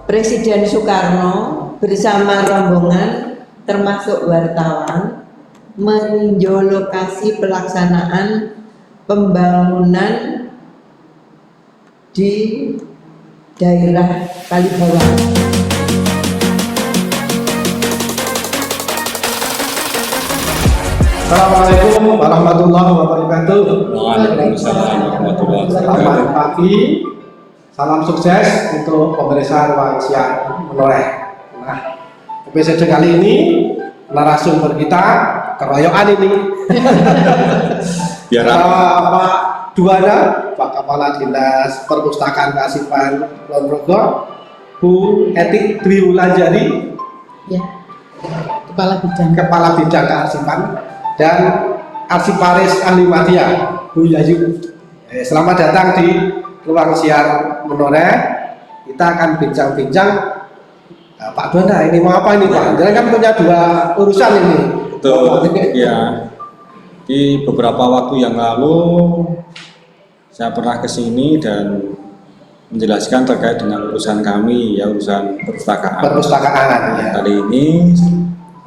Presiden Soekarno bersama rombongan termasuk wartawan meninjau lokasi pelaksanaan pembangunan di daerah Kalibawang. Assalamualaikum warahmatullahi wabarakatuh. Waalaikumsalam warahmatullahi Selamat wabarakatuh. pagi, salam sukses untuk pemeriksaan Wang Siang Menoreh. Nah, episode kali ini narasumber kita keroyokan ini. Biar Pak Duana, Pak Kepala Dinas Perpustakaan Kearsipan Kulon Progo, Bu Etik Dwi Wulandari, Ya, Kepala Bidang Kearsipan, dan Arsiparis Ahli Media, Bu Yayu. Selamat datang di Ruang Siar Menoreh. Kita akan bincang-bincang. Pak Duana, ini mau apa ini Pak? Jangan kan punya dua urusan ini. betul, ya. Di beberapa waktu yang lalu saya pernah ke sini dan menjelaskan terkait dengan urusan kami, ya, urusan perpustakaan. Perpustakaan, ya. Kali ini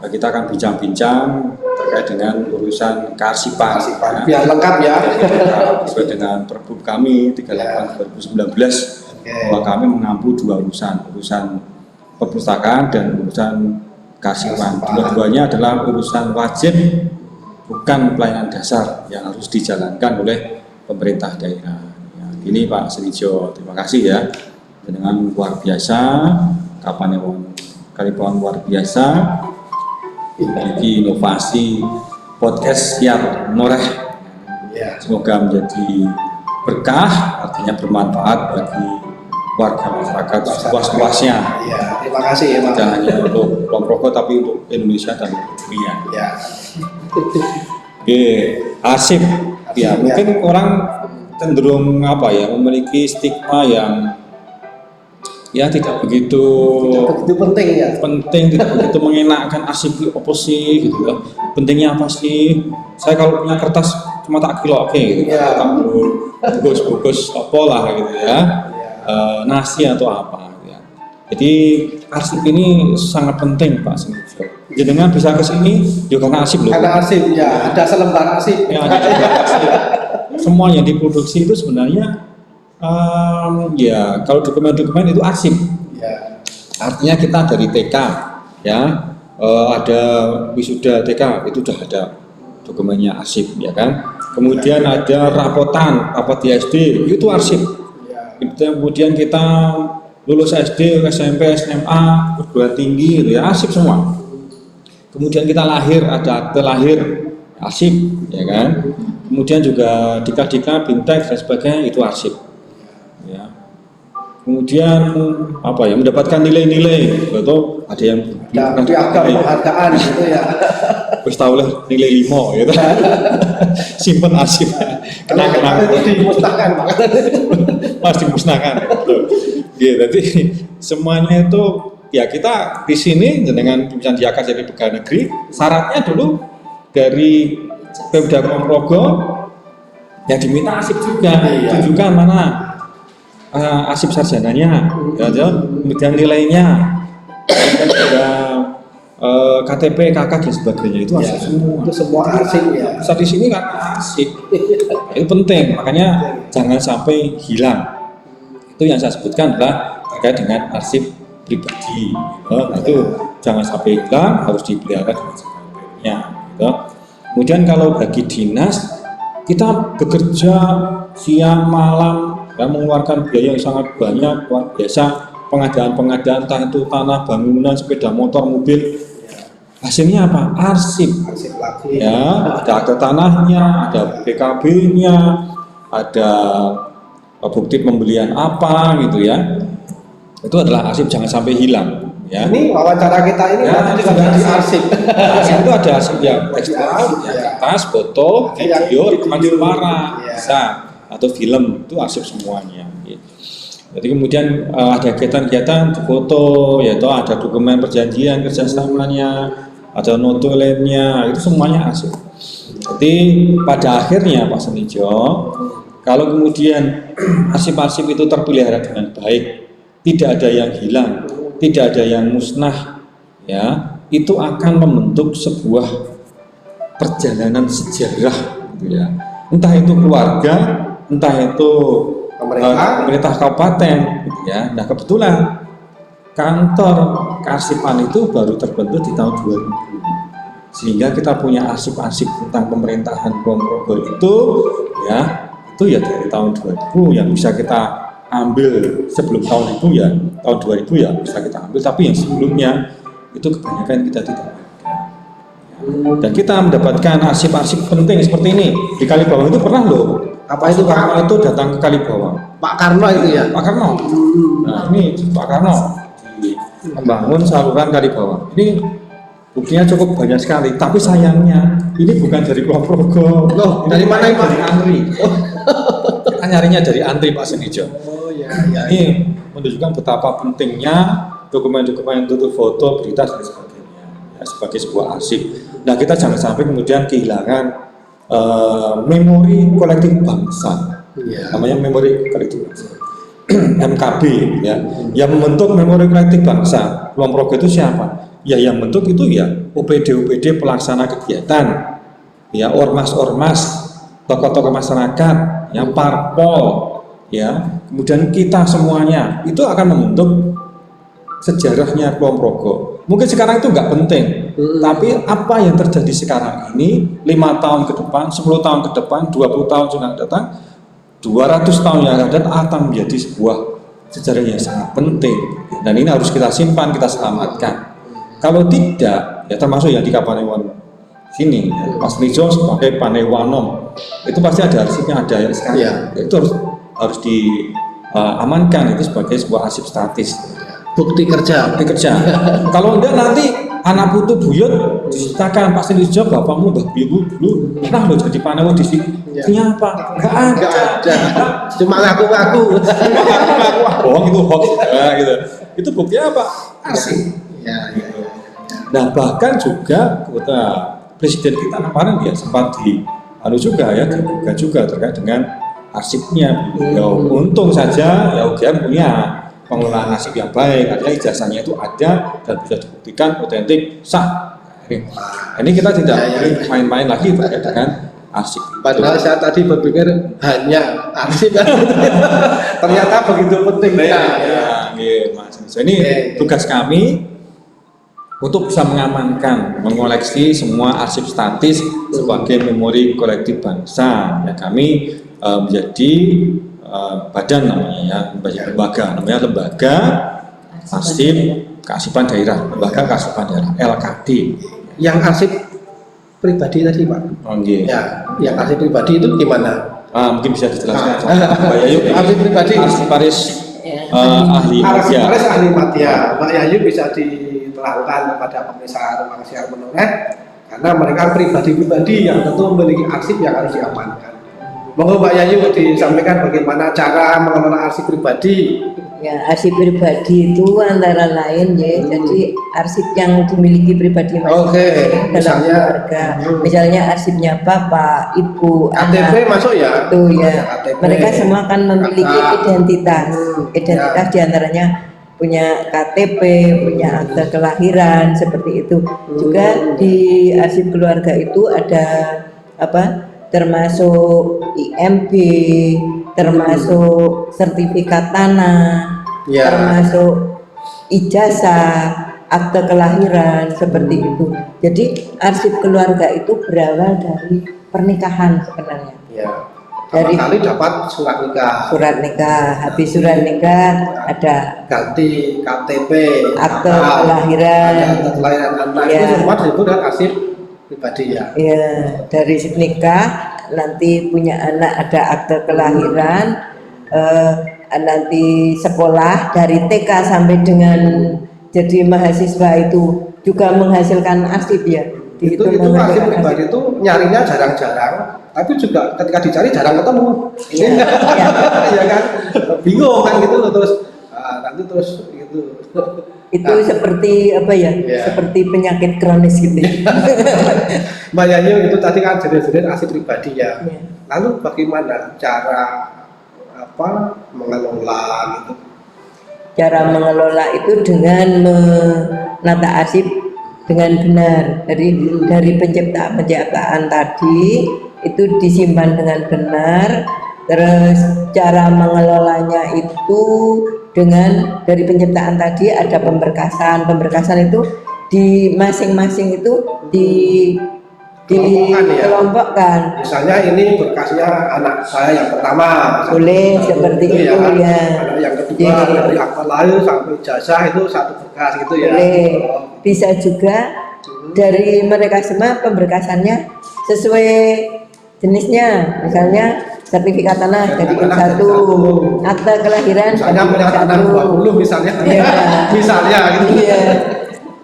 kita akan bincang-bincang terkait dengan urusan kearsipan. Biar lengkap ya. Sesuai dengan Perbup kami 38/2019 bahwa kami mengampu dua urusan perpustakaan dan urusan kearsipan. Dua-duanya adalah urusan wajib, bukan pelayanan dasar yang harus dijalankan oleh pemerintah daerah. Ya, ini Pak Senijo, terima kasih ya. Dengan luar biasa, Kalibawang luar biasa, memiliki inovasi podcast Siar Menoreh. Ya. Semoga menjadi berkah, artinya bermanfaat bagi warga masyarakat seluas-luasnya. Ya, terima kasih ya Pak. Tidak hanya untuk Kulon Progo tapi untuk Indonesia dan dunia. Ya. Oke, arsip. Ya, mungkin orang cenderung memiliki stigma yang tidak begitu Begitu penting ya. tidak begitu mengenakan. Arsip itu apa sih gitu ya. Pentingnya apa sih? Saya kalau punya kertas cuma tak kilo gitu. Ya. Tak perlu bungkus apa lah gitu ya. Nasi atau apa gitu ya. Jadi arsip ini sangat penting Pak Senijo. Jenengan bisa ke sini juga karena arsip loh. Ada arsip ya, ada selembar arsip. Ya, ada juga arsip. Semua yang diproduksi itu sebenarnya kalau dokumen-dokumen itu arsip. Ya. Artinya kita dari TK ya, ada wisuda TK itu sudah ada dokumennya arsip ya kan. Kemudian ada rapot di SD itu arsip. Kemudian kita lulus SD, SMP, SMA, perguruan tinggi itu ya arsip semua. Kemudian kita lahir, ada akte lahir, arsip ya kan. Kemudian juga dika-dika, bintek dan sebagainya itu arsip. Ya. Kemudian mendapatkan nilai-nilai, atau ada yang Piagam penghargaan gitu ya. terus tahu nilai 5 gitu. Simpen arsip. Kenang-kenang itu dimusnahkan Pak. Mas dimusnahkan. Gitu. Jadi semuanya itu ya kita di sini dengan pimpinan Diakas jadi pegawai negeri, syaratnya dulu dari Pemda Kulon Progo yang diminta arsip juga, tunjukkan mana arsip sarjananya, kemudian nilainya, kemudian juga KTP, KK dan sebagainya itu arsip semua. Itu semua arsip ya. Bisa di sini kan arsip, itu penting, makanya jangan sampai hilang. Itu yang saya sebutkan adalah terkait dengan arsip pribadi. Itu jangan sampai hilang, harus dipelihara dengan sebaik-baiknya. Gitu. Kemudian kalau bagi dinas, kita bekerja siang malam, mengeluarkan biaya yang sangat banyak, luar biasa. Pengadaan entah itu tanah, bangunan, sepeda motor, mobil. Hasilnya apa? Arsip. Arsip lagi. Ya, ada akte tanahnya, ada BKB-nya, ada bukti pembelian apa gitu ya. Itu adalah arsip, jangan sampai hilang. Ya. Ini wawancara kita ini nanti juga di arsip. Arsip itu ada arsip yang tekstil, kertas, foto, video, rekaman suara, bisa, atau film, itu arsip semuanya. Jadi kemudian ada kegiatan-kegiatan foto, yaitu ada dokumen perjanjian kerjasamanya, ada noto lainnya, itu semuanya arsip. Jadi pada akhirnya Pak Senijo, kalau kemudian arsip-arsip itu terpelihara dengan baik, tidak ada yang hilang, tidak ada yang musnah, ya, itu akan membentuk sebuah perjalanan sejarah, gitu ya. Entah itu keluarga, entah itu pemerintah kabupaten, gitu ya. Nah kebetulan kantor kearsipan itu baru terbentuk di tahun 2000, sehingga kita punya arsip-arsip tentang pemerintahan Kulon Progo itu ya dari tahun 2000 yang bisa kita ambil. Sebelum tahun itu ya tahun 2000 ya bisa kita ambil, tapi yang sebelumnya itu kebanyakan kita tidak ada. Dan kita mendapatkan arsip-arsip penting seperti ini di Kalibawang itu pernah loh. Apa itu Pak? Karno itu datang ke Kalibawang. Pak Karno itu ya? Pak Karno. Nah ini Pak Karno membangun saluran Kalibawang. Ini buktinya cukup banyak sekali. Tapi sayangnya ini bukan dari Kulon Progo. Loh, dari mana ini Pak? Dari Antri. Kita nyarinya dari Antri Pak Senijo. Oh ya, ya. Ini menunjukkan betapa pentingnya dokumen-dokumen untuk foto, berita dan sebagainya ya, sebagai sebuah arsip. Nah kita jangan sampai kemudian kehilangan memori kolektif bangsa. Ya. Namanya memori kolektif bangsa. MKB ya, yang membentuk memori kolektif bangsa. Kulon Progo itu siapa? Ya yang bentuk itu ya OPD pelaksana kegiatan, ya ormas-ormas, tokoh-tokoh masyarakat, yang parpol, ya kemudian kita semuanya itu akan membentuk sejarahnya Kulon Progo. Mungkin sekarang itu nggak penting, tapi apa yang terjadi sekarang ini 5 tahun ke depan, 10 tahun ke depan, 20 tahun yang akan datang, 200 tahun yang akan datang akan menjadi sebuah sejarah yang sangat penting, dan ini harus kita simpan, kita selamatkan. Kalau tidak, ya termasuk yang di Kapanewon sini, ya, Mas Nijo sebagai Panewanom, itu pasti ada arsipnya, ada yang sekarang. Ya. Itu harus diamankan itu sebagai sebuah arsip statis. Bukti kerja. Kalau enggak nanti anak putu buyut diceritakan pasti Nijo bapakmu Mbah Biru dulu pernah lo jadi Panewon di sini. Ya. Siapa? Enggak ada. Cuma ngaku-ngaku. Bohong itu hoax. Nah, gitu. Itu buktinya apa? Arsip. Ya. Nah bahkan juga presiden kita kemarin ya sempat dibuka juga terkait dengan arsipnya. Ya untung saja ya UGM punya pengelolaan arsip yang baik, artinya ijazahnya itu ada dan bisa dibuktikan otentik sah. Ini kita tidak main-main lagi terkait dengan arsip. Padahal saya tadi berpikir hanya arsip, ternyata begitu penting. Mas. So, ini tugas kami untuk bisa mengamankan, mengoleksi semua arsip statis sebagai memori kolektif bangsa. Ya, kami menjadi badan namanya ya, lembaga namanya Lembaga Arsip Kearsipan Daerah, Lembaga Kearsipan Daerah LKD. Yang arsip pribadi tadi Pak. Okay. Ya, yang arsip pribadi itu gimana? Mungkin bisa dijelaskan. Mbak Yayu, arsip pribadi. Arsiparis ahli media. Arsiparis ahli media. Mbak Yayu bisa diterangkan kepada pemirsa Rumah Siar Menoreh karena mereka pribadi-pribadi yang tentu memiliki arsip yang harus diamankan. Monggo Mbak Yayu disampaikan bagaimana cara mengelola arsip pribadi. Ya, arsip pribadi itu antara lain ya, jadi arsip yang dimiliki pribadi masing-masing dalam keluarga. Misalnya arsipnya bapak, ibu, KTP anak. masuk ya? Itu ya. KTP. Mereka semua akan memiliki identitas. Identitas Ya. diantaranya punya KTP, punya akte kelahiran seperti itu. Juga di arsip keluarga itu ada apa? Termasuk IMB, termasuk sertifikat tanah, Ya. termasuk ijazah, akte kelahiran seperti itu. Jadi arsip keluarga itu berawal dari pernikahan sebenarnya. Ya. Dari kali dapat surat nikah. Surat nikah, habis surat nikah ada Ganti KTP, akte ada kelahiran. akte kelahiran anak Ya. itu semua disebut dengan arsip pribadi ya. Ya, dari nikah nanti punya anak ada akte kelahiran, nanti sekolah dari TK sampai dengan jadi mahasiswa itu juga menghasilkan arsip ya. Itu arsip pribadi itu nyarinya jarang-jarang, tapi juga ketika dicari jarang ketemu. Iya. Iya kan? Bingung kan gitu loh, terus nanti terus gitu. Itu seperti apa ya? Ya. Seperti penyakit kronis gitu. Mbak Yayu itu tadi kan jenis-jenis arsip pribadi ya. Ya. Lalu bagaimana cara mengelola gitu? cara mengelola itu dengan menata arsip dengan benar. Dari penciptaan tadi itu disimpan dengan benar, terus cara mengelolanya itu dengan dari penciptaan tadi ada pemberkasan itu di masing-masing itu dikelompokkan. Misalnya ini berkasnya anak saya yang pertama. Boleh seperti itu ya. Anak yang kedua dari akta lahir sampai ijazah itu satu berkas gitu ya. Boleh. Bisa juga dari mereka semua pemberkasannya sesuai jenisnya. Misalnya sertifikat tanah jadi satu, akta kelahiran misalnya punya tanah 20 misalnya. Ya. Misalnya gitu. Iya.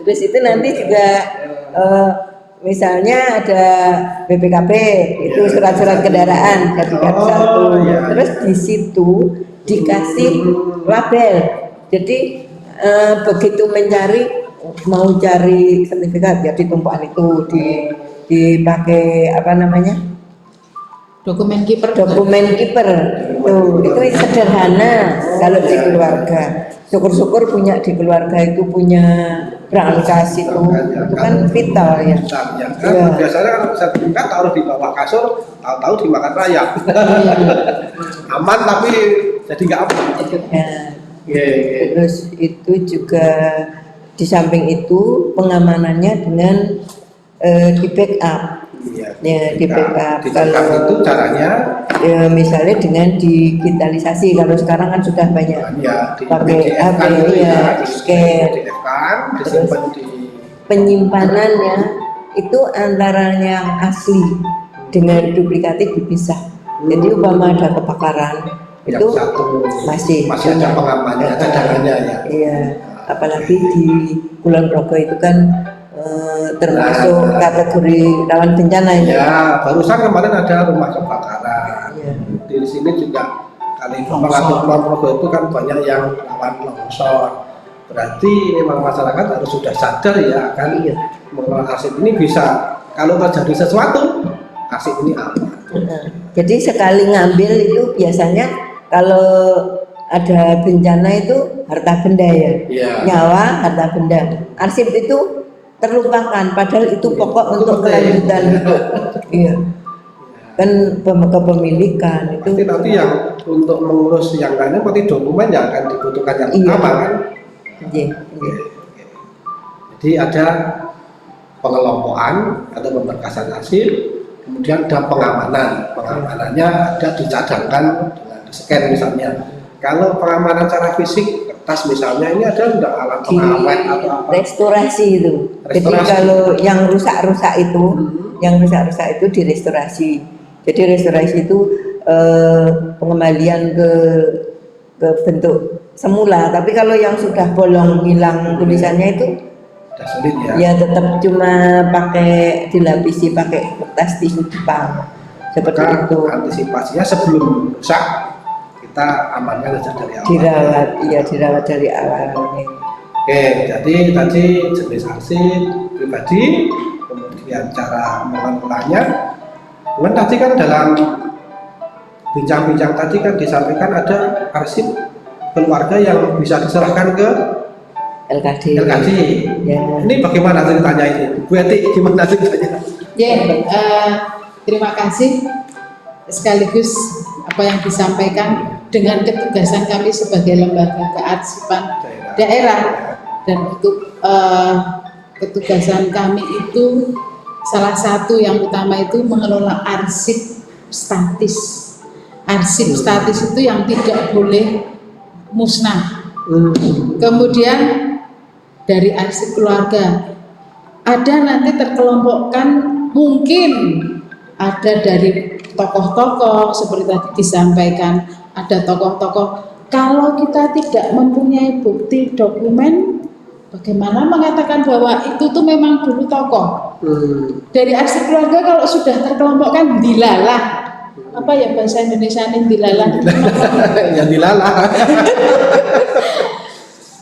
Terus itu nanti juga misalnya ada BPKB itu surat-surat kendaraan jadikan satu. Terus di situ dikasih label. Jadi begitu mencari mau cari sertifikat ya di tumpuan itu dipakai apa namanya? Dokumen kiper. Itu sederhana kalau di keluarga. Syukur-syukur punya di keluarga itu punya berangkas itu kan vital ya. Biasanya kalau sertifikat taruh di bawah kasur, tahu-tahu dimakan rayap. Aman tapi jadi nggak aman. Terus itu juga di samping itu pengamanannya dengan di backup. Ya, di backup. Kalau itu caranya ya, misalnya dengan digitalisasi. Kalau sekarang kan sudah banyak pakai HP ya, scan. Terus penyimpanannya itu antara yang asli dengan duplikatif dipisah. Jadi umpama ada kebakaran itu masih ada pengamannya, cadangannya ya. Iya, apalagi di Kulon Progo itu kan termasuk kategori rawan bencana ini. Ya, barusan kemarin ada rumah kebakaran. Ya. Di sini juga kali pengatur Kulon Progo itu kan banyak yang rawan longsor. Berarti memang masyarakat harus sudah sadar ya akan mengelola arsip ini bisa kalau terjadi sesuatu arsip ini aman. Jadi sekali ngambil itu biasanya kalau ada bencana itu harta benda ya. Nyawa harta benda. Arsip itu terlupakan padahal itu pokok untuk kelanjutan hidup. Iya. Kan kepemilikan itu nanti yang untuk mengurus yang lainnya berarti dokumen yang akan dibutuhkan yang pertama kan. Jadi ada pengelompokan atau pemberkasan arsip, kemudian ada pengamanannya ada dicadangkan dengan di-scan misalnya. Kalau pengamanan secara fisik kertas misalnya ini ada enggak alat pengawet atau apa? Restorasi itu. Jadi kalau yang rusak-rusak itu direstorasi. Jadi restorasi itu pengembalian ke bentuk semula. Tapi kalau yang sudah bolong hilang tulisannya itu sudah sulit ya. Ya tetap cuma pakai dilapisi pakai kertas tisu Jepang. Seperti itu. Antisipasinya sebelum rusak kita amankan saja dari awal. Dirawat dari awal. Oke, jadi tadi jenis arsip pribadi, kemudian cara mengelolanya. Kemudian tadi kan dalam bincang-bincang tadi kan disampaikan ada arsip keluarga yang bisa diserahkan ke LKD. Ya. Ini bagaimana ceritanya ini? Bu Eti, gimana ceritanya? Terima kasih sekaligus apa yang disampaikan dengan ketugasan kami sebagai lembaga kearsipan daerah dan itu ketugasan kami itu salah satu yang utama itu mengelola arsip statis. Arsip statis itu yang tidak boleh musnah. Kemudian dari arsip keluarga ada nanti terkelompokkan mungkin ada dari tokoh-tokoh seperti tadi disampaikan ada tokoh-tokoh. Kalau kita tidak mempunyai bukti dokumen, bagaimana mengatakan bahwa itu tuh memang dulu tokoh? Dari arsip keluarga kalau sudah terkelompokkan dilalah. Apa ya bahasa Indonesia ini dilalah? Ya dilalah.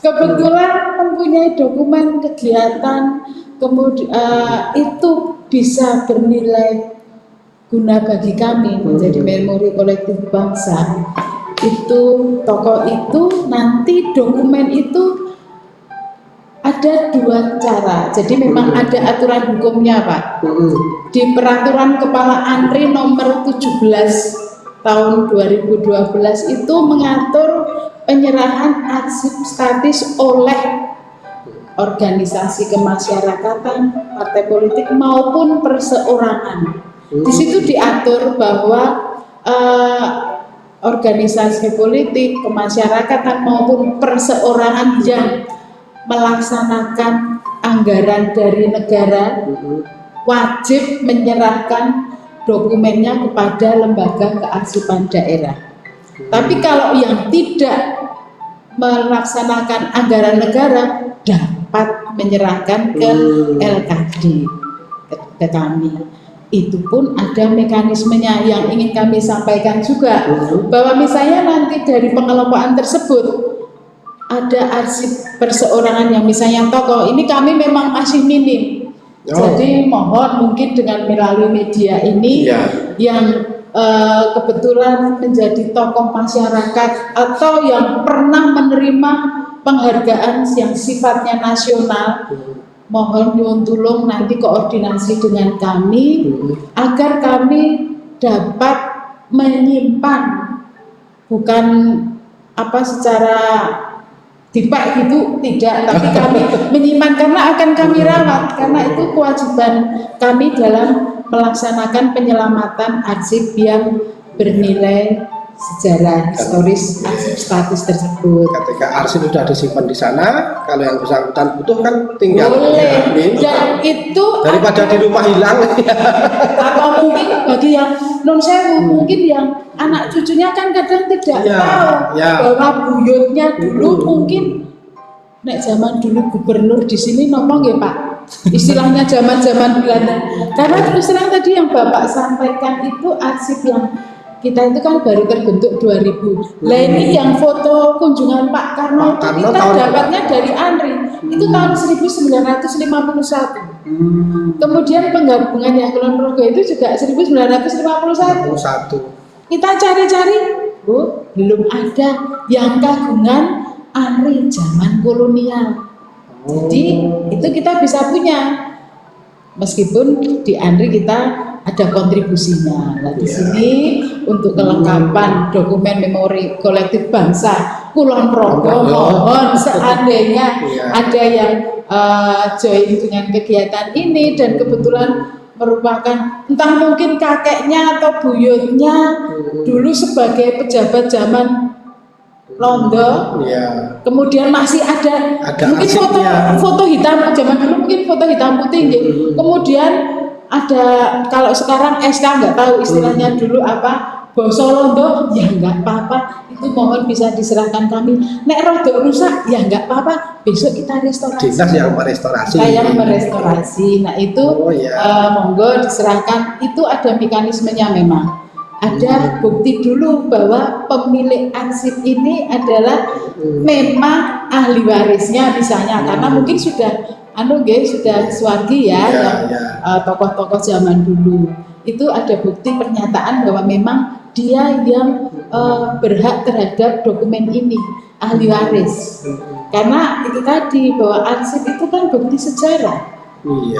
Kebetulan mempunyai dokumen kegiatan, kemudian itu bisa bernilai guna bagi kami menjadi memori kolektif bangsa. itu tokoh itu nanti dokumen itu ada dua cara. Jadi memang ada aturan hukumnya, Pak. Di Peraturan Kepala ANRI nomor 17 tahun 2012 itu mengatur penyerahan arsip statis oleh organisasi kemasyarakatan, partai politik maupun perseorangan. Di situ diatur bahwa organisasi politik, kemasyarakatan maupun perseorangan yang melaksanakan anggaran dari negara wajib menyerahkan dokumennya kepada lembaga kearsipan daerah. Tapi kalau yang tidak melaksanakan anggaran negara dapat menyerahkan ke LKD, ke kami. Itu pun ada mekanismenya yang ingin kami sampaikan juga, bahwa misalnya nanti dari pengelompokan tersebut ada arsip perseorangan yang misalnya tokoh ini kami memang masih minim. Jadi mohon mungkin dengan melalui media ini yang kebetulan menjadi tokoh masyarakat atau yang pernah menerima penghargaan yang sifatnya nasional, mohon nyuwun tulung nanti koordinasi dengan kami agar kami dapat menyimpan, bukan secara dipek gitu, tidak, tapi kami menyimpan karena akan kami rawat, karena itu kewajiban kami dalam melaksanakan penyelamatan arsip yang bernilai sejarah historis arsip statis tersebut. Ketika arsip sudah disimpan di sana, kalau yang bersangkutan butuh kan tinggal dan itu daripada di rumah hilang. Atau mungkin bagi yang non sewu, mungkin yang anak cucunya kan kadang tidak tahu bahwa buyutnya dulu mungkin nek zaman dulu gubernur di sini ngomong ya Pak, istilahnya zaman Belanda. Karena terus terang tadi yang Bapak sampaikan itu arsip yang kita itu kan baru terbentuk 2000. Lah ini yang foto kunjungan Pak Karno itu kita dapatnya dari ANRI. Itu tahun 1951. Kemudian penggabungan yang Kulon Progo itu juga 1951. Kita cari-cari, belum ada yang kagungan ANRI zaman kolonial. Jadi itu kita bisa punya. Meskipun di ANRI kita ada kontribusinya. Nah, di sini untuk kelengkapan dokumen memori kolektif bangsa Kulon Progo, mohon seandainya ada yang join dengan kegiatan ini dan kebetulan merupakan entah mungkin kakeknya atau buyutnya dulu sebagai pejabat zaman Londo, kemudian masih ada mungkin foto hitam zaman dulu, mungkin foto hitam putih, kemudian ada, kalau sekarang SK nggak tahu istilahnya dulu apa, boso Londo, ya nggak apa-apa, itu mohon bisa diserahkan kami. Nek rodok rusak, ya nggak apa-apa, besok kita restorasi. Dinas yang merestorasi. Saya merestorasi, nah itu monggo diserahkan, itu ada mekanismenya memang. Ada bukti dulu bahwa pemilik arsip ini adalah memang ahli warisnya misalnya, karena mungkin sudah sudah suwargi yang tokoh-tokoh zaman dulu. Itu ada bukti pernyataan bahwa memang dia yang berhak terhadap dokumen ini, ahli waris. Karena itu tadi bahwa arsip itu kan bukti sejarah.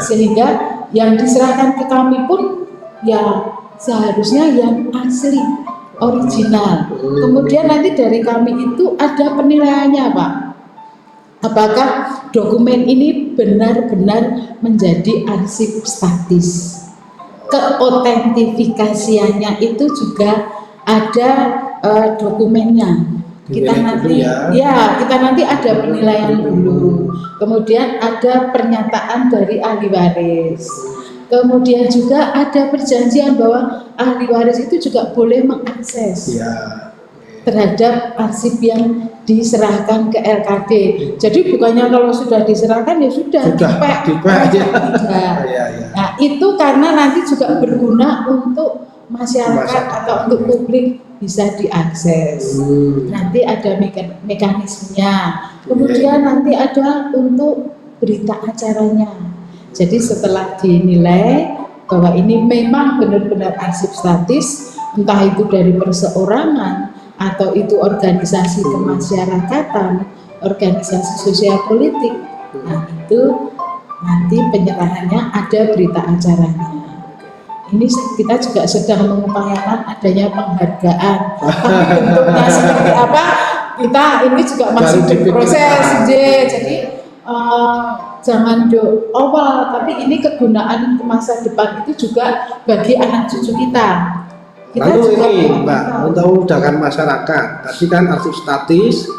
Sehingga yang diserahkan ke kami pun ya seharusnya yang asli, original. Kemudian nanti dari kami itu ada penilaiannya, Pak. Apakah dokumen ini benar-benar menjadi arsip statis? Keotentifikasiannya itu juga ada dokumennya. Kita nanti kita nanti ada penilaian dulu. Kemudian ada pernyataan dari ahli waris. Kemudian juga ada perjanjian bahwa ahli waris itu juga boleh mengakses terhadap arsip yang diserahkan ke LKD. Jadi bukannya kalau sudah diserahkan ya sudah dipek aja. Nah itu karena nanti juga berguna untuk masyarakat atau untuk publik bisa diakses. Nanti ada mekanismenya. Kemudian nanti ada untuk berita acaranya. Jadi setelah dinilai bahwa ini memang benar-benar arsip statis, entah itu dari perseorangan atau itu organisasi kemasyarakatan, organisasi sosial politik. Nah, itu nanti penyerahannya ada berita acaranya. Ini kita juga sedang mengupayakan adanya penghargaan. Tapi bentuknya seperti apa? Kita ini juga masih diproses, jadi jangan do awal, tapi ini kegunaan masa depan itu juga bagi anak cucu kita. Lalu ini Mbak, untuk memudahkan masyarakat, tadi kan arsip statis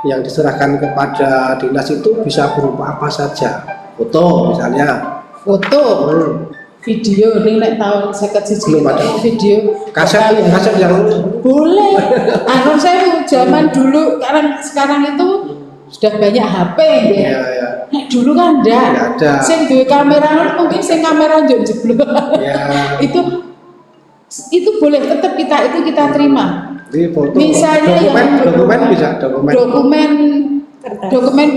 yang diserahkan kepada dinas itu bisa berupa apa saja, foto misalnya, foto, video, ini nek tahun belum ada video, kaset yang boleh. Anu saya zaman dulu, sekarang itu sudah banyak HP ya. Ya. Nek dulu kan enggak. ada. Sing duwe kamera mungkin sing kamera jeblok. Ya. Itu boleh tetap kita terima. Di foto, Misalnya dokumen bisa, dokumen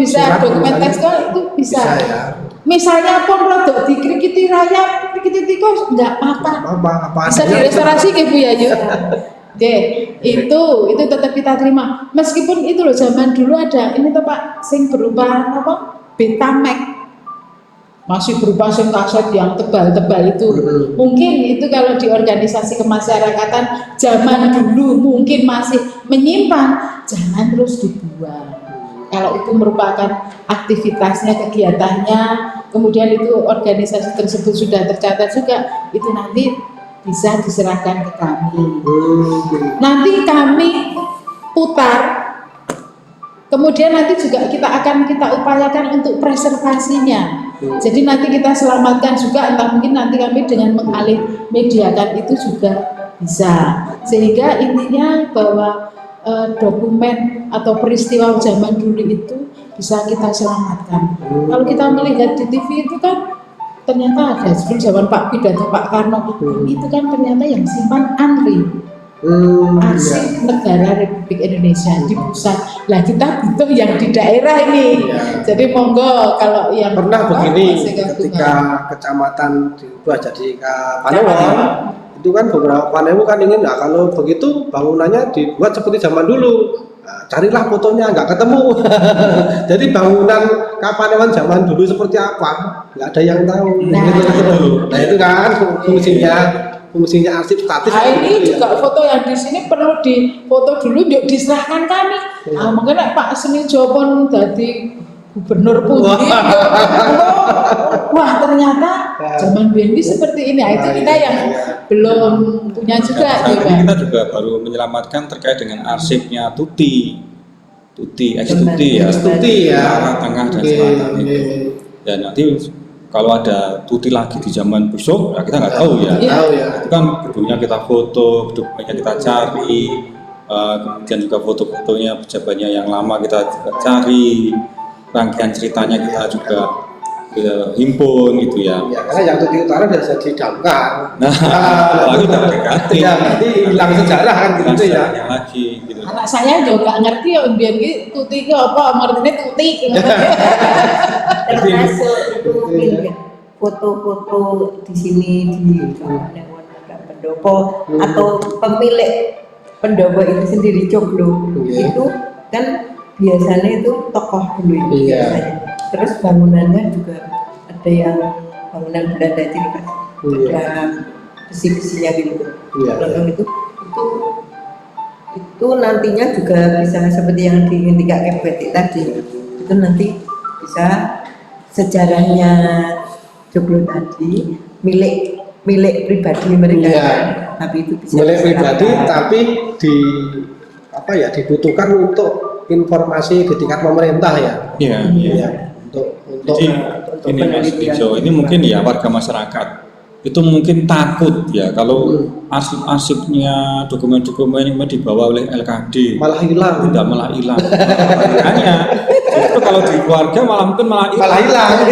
bisa, surat, dokumen misalnya. tekstual itu bisa. Ya. Misalnya pun rodok dikrikiti rakyat, krikiti tikus enggak apa-apa. Apa Bisa adanya direstorasi ke Bu Yayu. Oke, itu tetap kita terima. Meskipun itu loh zaman dulu ada ini tuh Pak, sing berupa apa? Betamax. Masih berupa sing kaset yang tebal-tebal itu. Mungkin itu kalau di organisasi kemasyarakatan zaman dulu mungkin masih menyimpan, jangan terus dibuang. Kalau itu merupakan aktivitasnya, kegiatannya, kemudian itu organisasi tersebut sudah tercatat juga, itu nanti bisa diserahkan ke kami. Nanti kami putar, kemudian nanti juga kita upayakan untuk preservasinya. Jadi nanti kita selamatkan juga, entah mungkin nanti kami dengan mengalih mediakan itu juga bisa. Sehingga intinya bahwa dokumen atau peristiwa zaman dulu itu bisa kita selamatkan. Kalau kita melihat di TV itu kan ternyata ada seperti zaman Pak Pidato Pak Karno itu kan ternyata yang simpan ANRI, Arsip Negara Republik Indonesia di pusat. Lah kita butuh yang di daerah ini. Jadi monggo kalau yang pernah begini ketika kecamatan diubah jadi Panewon, itu kan beberapa Panewu kan ingin, nah kalau begitu bangunannya dibuat seperti zaman dulu. Nah, carilah fotonya, nggak ketemu. Jadi bangunan Kapanewon zaman dulu seperti apa, nggak ada yang tahu. Nah itu kan fungsinya arsip statis. Nah ini juga foto yang di sini perlu difoto dulu, yuk diserahkan kami. Nah makanya Pak Senijo pun jadi gubernur Pundi. Wah ternyata zaman BNI seperti ini. Nah, itu kita yang belum punya juga. Saat ini kita juga baru menyelamatkan terkait dengan arsipnya Tuti, ex-Tuti ya, Utara, Tengah dan Selatan itu. Dan nanti kalau ada Tuti lagi di zaman besok, ya kita nggak tahu ya. Itu kan gedungnya kita foto, gedungnya kita cari, kemudian juga foto-fotonya pejabatnya yang lama kita juga cari, rangkaian ceritanya kita juga himpun gitu ya. Ya karena yang Tuti Utara biasa didamkar. Nah, lagi udah dekati. Ya nanti hilang sejarah kan gitu ya. Lagi gitu. Anak saya juga nggak ngerti ya biar Tuti itu apa, artinya Tuti. Termasuk itu foto-foto di sini di Kapanewon ada pendopo atau pemilik pendopo itu sendiri Coklo itu kan biasanya itu tokoh dulu itu biasanya. Terus bangunannya juga ada yang bangunan Belanda itu ada besi-besinya gitu. Itu nantinya juga bisa seperti yang di Kak Kebet tadi, itu nanti bisa sejarahnya Joglo tadi milik pribadi mereka, tapi itu bisa milik pribadi tapi dibutuhkan untuk informasi di tingkat pemerintah ya. Iya. Untuk ini Mas Ijo, ini mungkin ya warga masyarakat itu mungkin takut ya kalau arsip-arsipnya dokumen-dokumen yang dibawa oleh LKD malah hilang. Makanya justru kalau di keluarga mungkin malah hilang.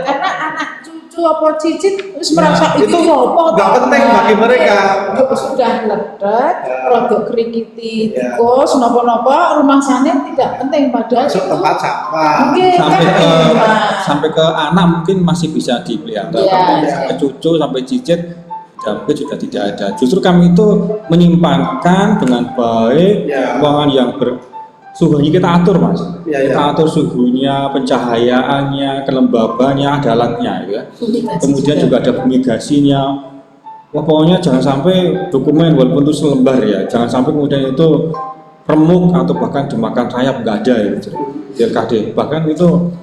Karena anak cucu apa cicit terus merasa itu apa nggak penting bagi mereka. Sudah ledak, rodok kerikiti tikus, nopo-nopo rumah sana tidak penting padahal masuk itu tempat sampah. mungkin sampai ke anak mungkin masih bisa dipelihara, sampai ke cucu sampai cicit dan mungkin sudah tidak ada. Justru kami itu menyimpankan dengan baik ruangan yang suhunya kita atur, Mas. Kita atur suhunya, pencahayaannya, kelembabannya, ada alatnya, ya. Kemudian juga ada fumigasinya. Wah, pokoknya jangan sampai dokumen walaupun itu selembar ya, jangan sampai kemudian itu remuk atau bahkan dimakan rayap, nggak ada ya, DLKD. Bahkan itu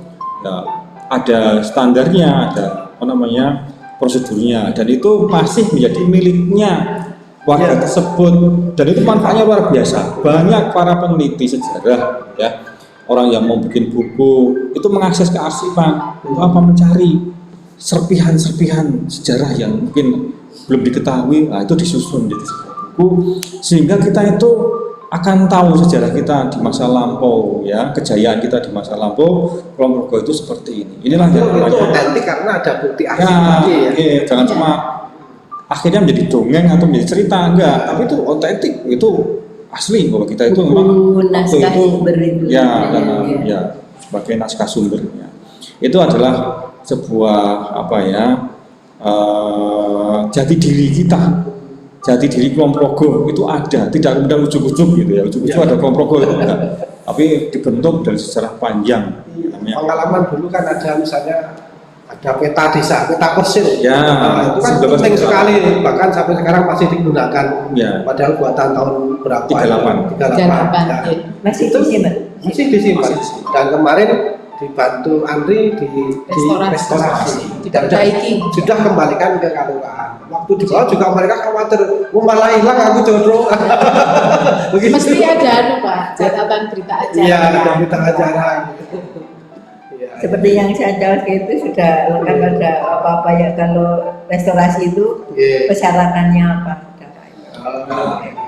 ya, ada standarnya, ada prosedurnya, dan itu masih menjadi miliknya warga tersebut, dan itu manfaatnya luar biasa. Banyak para peneliti sejarah, ya, orang yang mau bikin buku itu mengakses kearsipan untuk apa, mencari serpihan-serpihan sejarah yang mungkin belum diketahui. Nah, itu disusun menjadi sebuah buku sehingga kita itu akan tahu sejarah kita di masa lampau, ya, kejayaan kita di masa lampau. Kulon Progo itu seperti ini. Inilah yang namanya otentik karena ada bukti asli. Jangan cuma akhirnya menjadi dongeng atau menjadi cerita, enggak, tapi itu otentik, itu asli bahwa kita itu memang naskah sumber itu. Ya, sebagai naskah sumbernya. Itu adalah sebuah jati diri kita. Jati diri Kulon Progo itu ada, tidak kemudian ujuk-ujuk gitu ya. Ujuk-ujuk ada Kulon Progo itu enggak. Tapi dibentuk dari sejarah panjang. Pengalaman dulu kan ada misalnya ada peta desa, peta persil. Ya, itu kan penting sekali, bahkan sampai sekarang masih digunakan. Ya. Padahal buatan tahun berapa? 38. Masih disimpan. Masih disimpan. Dan kemarin dibantu Andri di restorasi, sudah kembalikan ke kelurahan. Waktu di bawah juga mereka khawatir, malah hilang aku jodoh. Mesti ada Pak, catatan berita acara. Iya, ada berita acara. Seperti yang saya jawab itu sudah lengkap, ada apa-apa ya kalau restorasi itu persyaratannya apa?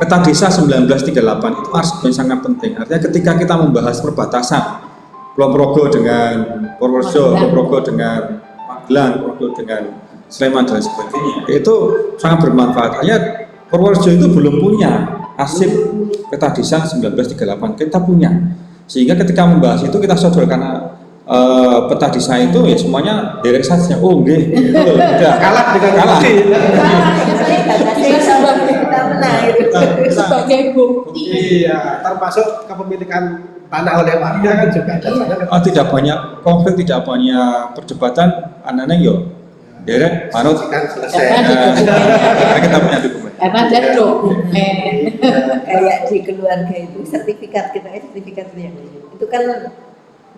Peta desa 1938 itu arsip yang sangat penting. Artinya ketika kita membahas perbatasan Kulon Progo dengan Purworejo, Kulon Progo dengan Magelang, Kulon Progo dengan Sleman dan sebagainya, itu sangat bermanfaat. Hanya Purworejo itu belum punya arsip peta desa 1938, kita punya. Sehingga ketika membahas itu kita sodorkan peta desa itu ya semuanya direct saja. Oh nggih, itu kalah dengan kalah. Sebagai bukti. Iya, termasuk kepemilikan tanah oleh warga kan juga ada. Tidak banyak konflik, tidak banyak perdebatan, anaknya yo derek manut kan selesai. Karena kita punya dokumen. Karena ada dokumen. Kayak di keluarga itu sertifikat kita, sertifikatnya itu kan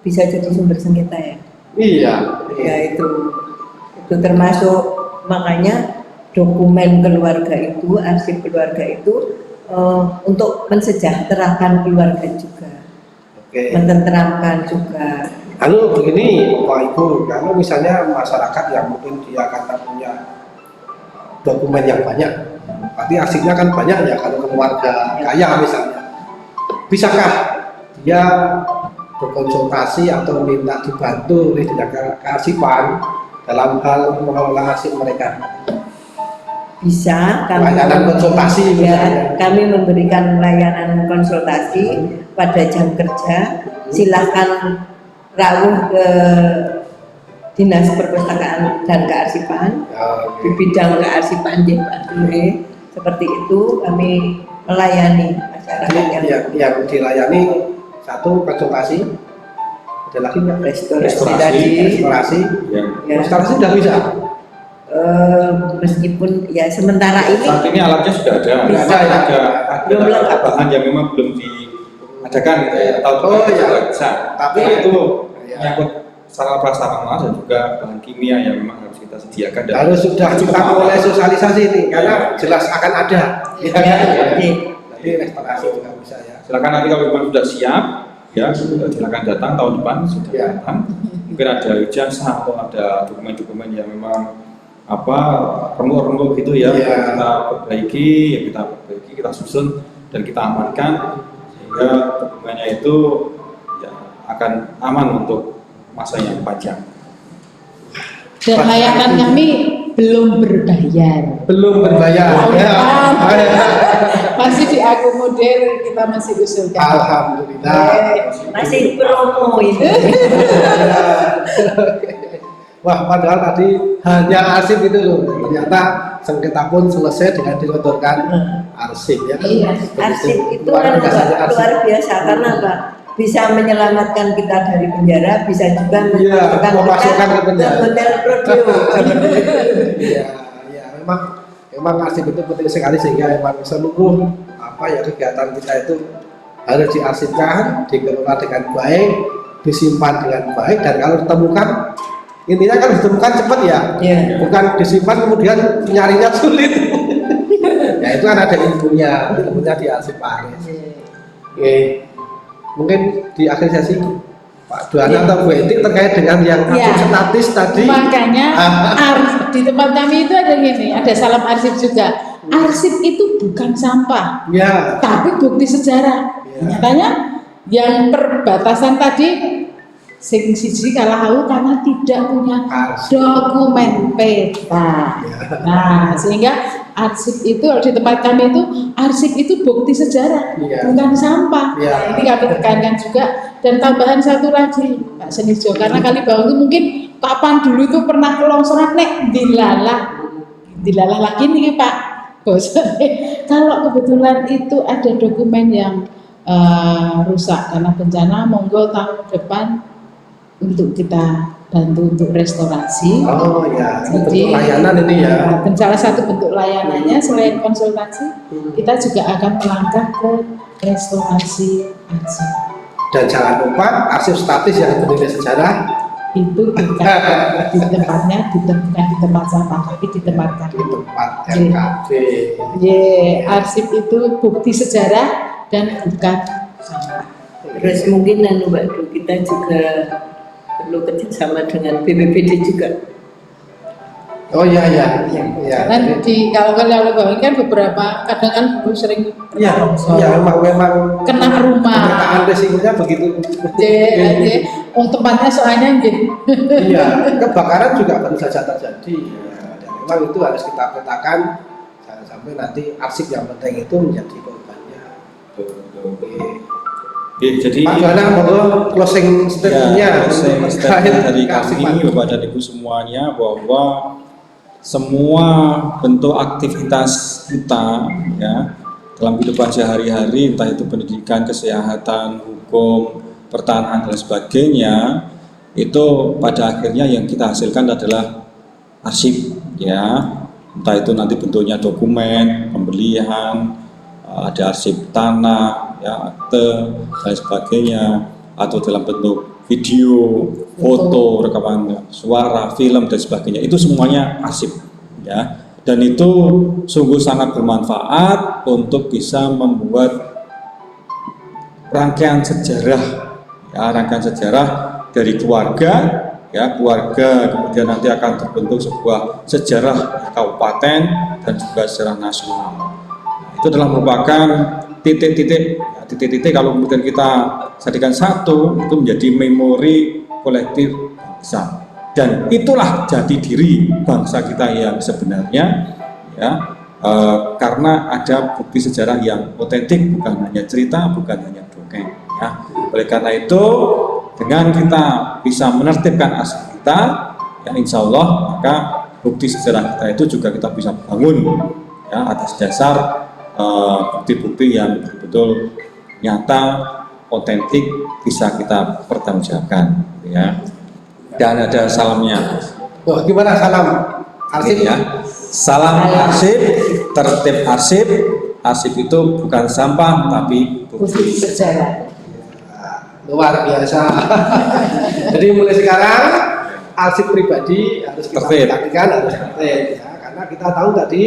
bisa jadi sumber sengketa ya. Iya. Ya itu termasuk, makanya dokumen keluarga itu, arsip keluarga itu untuk mensejahterakan keluarga juga, mententeramkan juga. Lalu begini Bapak Ibu, kalau misalnya masyarakat yang mungkin dia kata punya dokumen yang banyak, tapi arsipnya kan banyak ya, kalau keluarga kaya misalnya, bisakah dia berkonsultasi atau minta dibantu oleh dinas kearsipan dalam hal mengelola arsip mereka? Bisa, layanan konsultasi ya, kami memberikan layanan konsultasi pada jam kerja. Silahkan rawuh ke Dinas Perpustakaan dan Kearsipan di bidang kearsipan Pak Dure. Seperti itu kami melayani masyarakat yang dilayani. Satu konsultasi, ada lagi restorasi. Restorasi sudah bisa. Meskipun ya sementara ini saat ini alatnya sudah ada, belum lengkap, bahan yang memang belum diadakan gitu ya, bisa. Tapi itu menyangkut sarana prasarana dan juga bahan kimia yang memang harus kita sediakan. Harus sudah kita mulai sosialisasi ini, karena jelas akan ada. Jadi restorasi juga bisa ya. Silakan nanti kalau memang sudah siap, ya silakan datang tahun depan sudah datang. Mungkin ada ijazah atau ada dokumen-dokumen yang memang remuk-remuk gitu ya, kita perbaiki, kita susun dan kita amankan sehingga dokumennya itu ya akan aman untuk masa yang panjang. Dan layanan kami belum berbayar. Masih diakomodir, kita masih usulkan. Alhamdulillah. Masih promo itu. Wah, padahal tadi hanya arsip itu loh. Ternyata sengketa pun selesai dengan disodorkan arsip ya. Iya, arsip itu luar kan biasa, arsip. luar biasa karena apa? Bisa menyelamatkan kita dari penjara, bisa juga Iya, memasukkan ke penjara. ke hotel Prodeo. Iya, iya, memang arsip itu penting sekali sehingga memang seluruh kegiatan kita itu harus diarsipkan, dikelola dengan baik, disimpan dengan baik, dan kalau ditemukan intinya kan ditemukan cepat ya, bukan disimpan kemudian nyarinya sulit. Ya itu kan ada ilmunya diarsip Paris. Oke, mungkin di akhir sesi Pak Duana atau Bu Eti terkait dengan yang statis tadi. Makanya di tempat kami itu ada gini, ada salam arsip juga. Arsip itu bukan sampah, tapi bukti sejarah. Nyatanya yang perbatasan tadi sing siji kalah karena tidak punya dokumen peta. Nah, sehingga arsip itu di tempat kami itu arsip itu bukti sejarah, bukan sampah. Nah, ini kami tekankan juga. Dan tambahan satu lagi, Pak Senijo, karena Kalibaung itu mungkin kapan dulu itu pernah kelongsoran nek dilalah lagi nih Pak Bos. Kalau kebetulan itu ada dokumen yang rusak karena bencana, monggo tahun depan untuk kita bantu untuk restorasi. Oh ya, jadi bentuk layanan ini ya. Dan salah satu bentuk layanannya selain konsultasi, kita juga akan melangkah ke restorasi arsip. Dan jangan lupa arsip statis yang bernilai sejarah itu bukan di tempatnya, bukan di tempat sampah, tapi di tempat di tempat RKB. Arsip itu bukti sejarah dan bukan sampah. Terus mungkin Mbak Du, kita juga perlu kerjasama dengan BPBD juga. Oh iya. Karena kalau Bawang kan beberapa kadang kan sering memang kena rumah. Pemetaan resikonya begitu. Tempatnya soalnya Iya, kebakaran juga baru saja terjadi. Dan memang itu harus kita petakan, jangan sampai nanti arsip yang penting itu menjadi korbannya. Jadi Pak Joana, monggo closing statement-nya. Closing statement dari kami Bapak dan Ibu semuanya bahwa semua bentuk aktivitas kita ya dalam kehidupan sehari-hari, entah itu pendidikan, kesehatan, hukum, pertanahan dan sebagainya, itu pada akhirnya yang kita hasilkan adalah arsip ya, entah itu nanti bentuknya dokumen, pembelian, ada arsip tanah, ya, akte dan sebagainya, atau dalam bentuk video, foto, rekaman suara, film dan sebagainya, itu semuanya arsip ya, dan itu sungguh sangat bermanfaat untuk bisa membuat rangkaian sejarah ya, rangkaian sejarah dari keluarga ya, kemudian nanti akan terbentuk sebuah sejarah kabupaten dan juga sejarah nasional. Itu adalah merupakan titik-titik kalau kemudian kita jadikan satu, itu menjadi memori kolektif bangsa, dan itulah jati diri bangsa kita yang sebenarnya ya, karena ada bukti sejarah yang otentik, bukan hanya cerita, bukan hanya dongeng ya. Oleh karena itu, dengan kita bisa menertibkan aset kita ya, insya Allah maka bukti sejarah kita itu juga kita bisa bangun ya, atas dasar bukti-bukti yang betul-betul nyata, otentik, bisa kita pertanggungjawabkan ya. Dan ada salamnya. Wah, gimana salam arsip ya? Salam arsip, tertib arsip. Arsip itu bukan sampah tapi bukti sejarah. Luar biasa. Jadi mulai sekarang arsip pribadi harus kita perhatikan, harus tertib ya, karena kita tahu tadi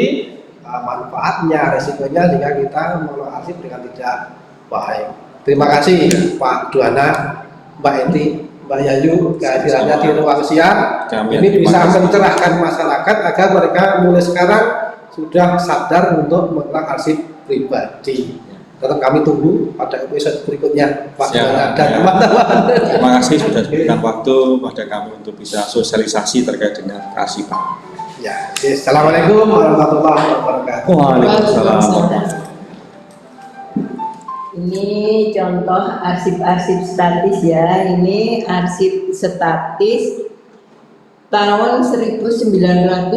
manfaatnya, resikonya, sehingga kita mengelola arsip dengan tidak baik. Terima kasih Pak Duana, Mbak Eti, Mbak Yayu kehadirannya di ruang siar. Ini bisa mencerahkan masyarakat agar mereka mulai sekarang sudah sadar untuk mengelola arsip pribadi. Tetap kami tunggu pada episode berikutnya Pak Duana dan teman-teman. Terima kasih sudah diberikan waktu pada kami untuk bisa sosialisasi terkait dengan kearsipan. Ya, assalamualaikum warahmatullahi wabarakatuh. Waalaikumsalam. Ini contoh arsip-arsip statis ya. Ini arsip statis tahun 1951.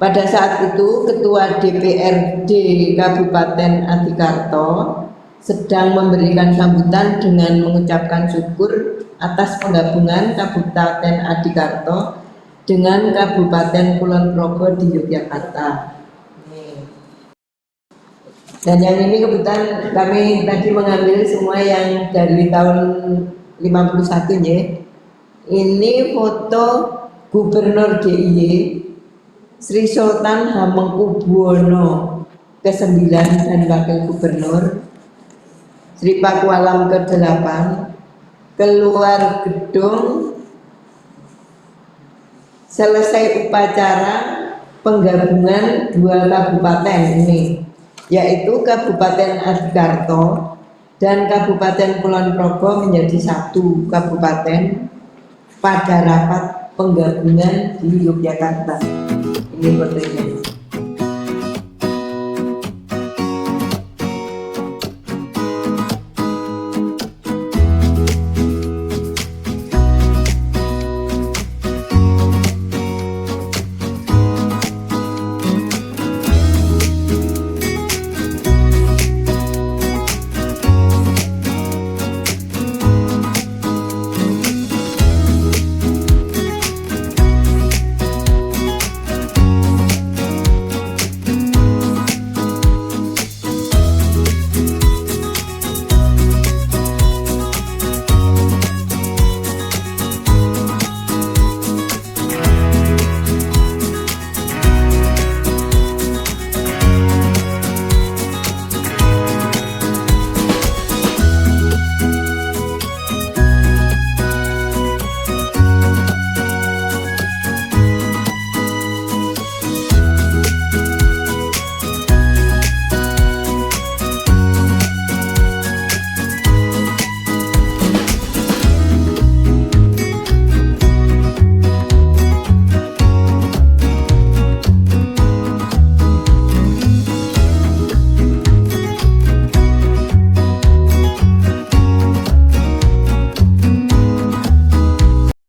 Pada saat itu Ketua DPRD Kabupaten Adikarto sedang memberikan sambutan dengan mengucapkan syukur atas penggabungan Kabupaten Adikarto dengan Kabupaten Kulon Progo di Yogyakarta. Dan yang ini kebetulan kami tadi mengambil semua yang dari tahun 51 ya. Ini foto Gubernur DIY Sri Sultan Hamengkubuwono ke-9 dan Wakil Gubernur Sri Pakualam ke-8 keluar gedung selesai upacara penggabungan dua kabupaten ini, yaitu Kabupaten Adikarto dan Kabupaten Kulon Progo menjadi satu kabupaten pada rapat penggabungan di Yogyakarta. Ini fotonya.